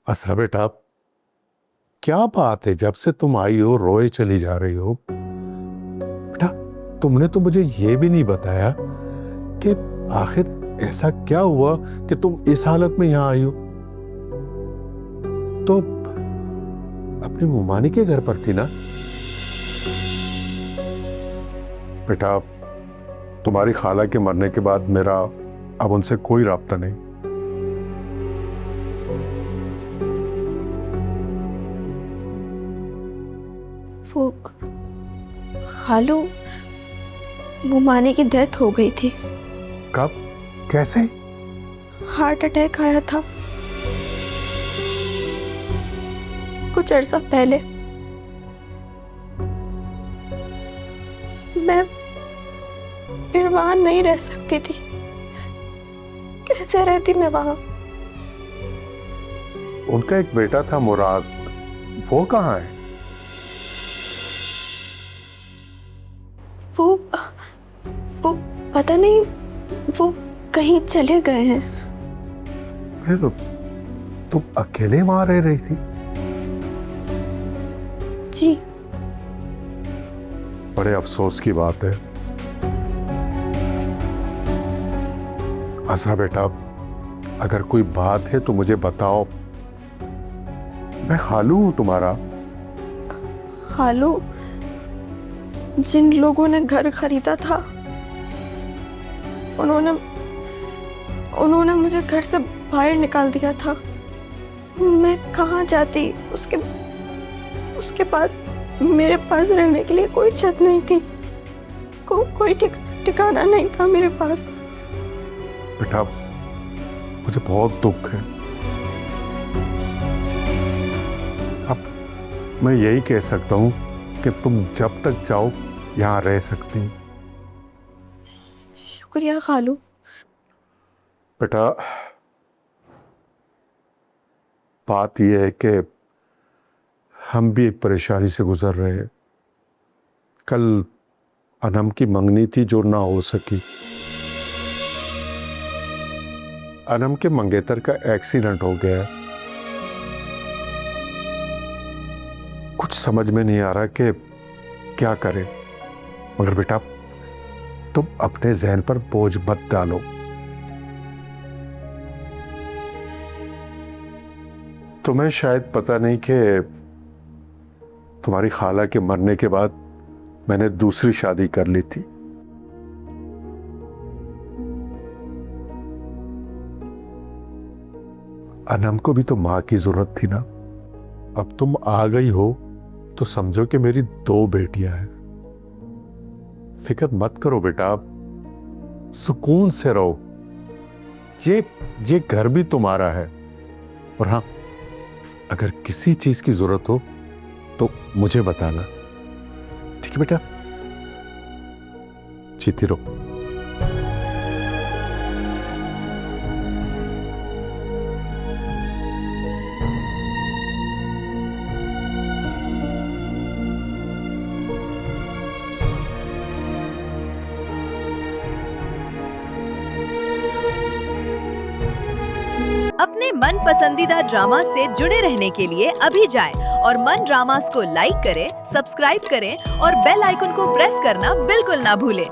असरा बेटा, क्या बात है, जब से तुम आई हो रोए चली जा रही हो। बेटा, तुमने तो मुझे ये भी नहीं बताया कि आखिर ऐसा क्या हुआ कि तुम इस हालत में यहां आई हो। तो अपनी मुमानी के घर पर थी ना? बेटा, तुम्हारी खाला के मरने के बाद मेरा अब उनसे कोई राब्ता नहीं। वो खालू मुमानी की डेथ हो गई थी। कब? कैसे? हार्ट अटैक आया था कुछ अरसा पहले। मैं फिर वहां नहीं रह सकती थी। कैसे रहती मैं वहां? उनका एक बेटा था मुराद, वो कहाँ है? वो पता नहीं, वो कहीं चले गए हैं। फिर तुम अकेले वहां रह रही थी? जी। बड़े अफसोस की बात है। असरा बेटा, अगर कोई बात है तो मुझे बताओ, मैं खालू हूं तुम्हारा। खालू, जिन लोगों ने घर खरीदा था उन्होंने मुझे घर से बाहर निकाल दिया था। मैं कहाँ जाती? उसके बाद मेरे पास रहने के लिए कोई छत नहीं थी। कोई ठिकाना नहीं था मेरे पास। बेटा, मुझे बहुत दुख है। अब मैं यही कह सकता हूं कि तुम जब तक चाहो यहां रह सकती हैं। शुक्रिया खालू। बेटा, बात यह है कि हम भी एक परेशानी से गुजर रहे हैं। कल अनम की मंगनी थी जो ना हो सकी। अनम के मंगेतर का एक्सीडेंट हो गया। कुछ समझ में नहीं आ रहा कि क्या करें। मगर बेटा, तुम अपने जहन पर बोझ मत डालो। तुम्हें शायद पता नहीं कि तुम्हारी खाला के मरने के बाद मैंने दूसरी शादी कर ली थी। अनम को भी तो मां की जरूरत थी ना। अब तुम आ गई हो तो समझो कि मेरी 2 बेटियां हैं। फिक्र मत करो बेटा, सुकून से रहो। ये घर भी तुम्हारा है। और हाँ, अगर किसी चीज की जरूरत हो तो मुझे बताना, ठीक है बेटा? जीती रहो। अपने मन पसंदीदा ड्रामा से जुड़े रहने के लिए अभी जाएं और मन ड्रामास को लाइक करें, सब्सक्राइब करें और बेल आइकन को प्रेस करना बिल्कुल ना भूलें।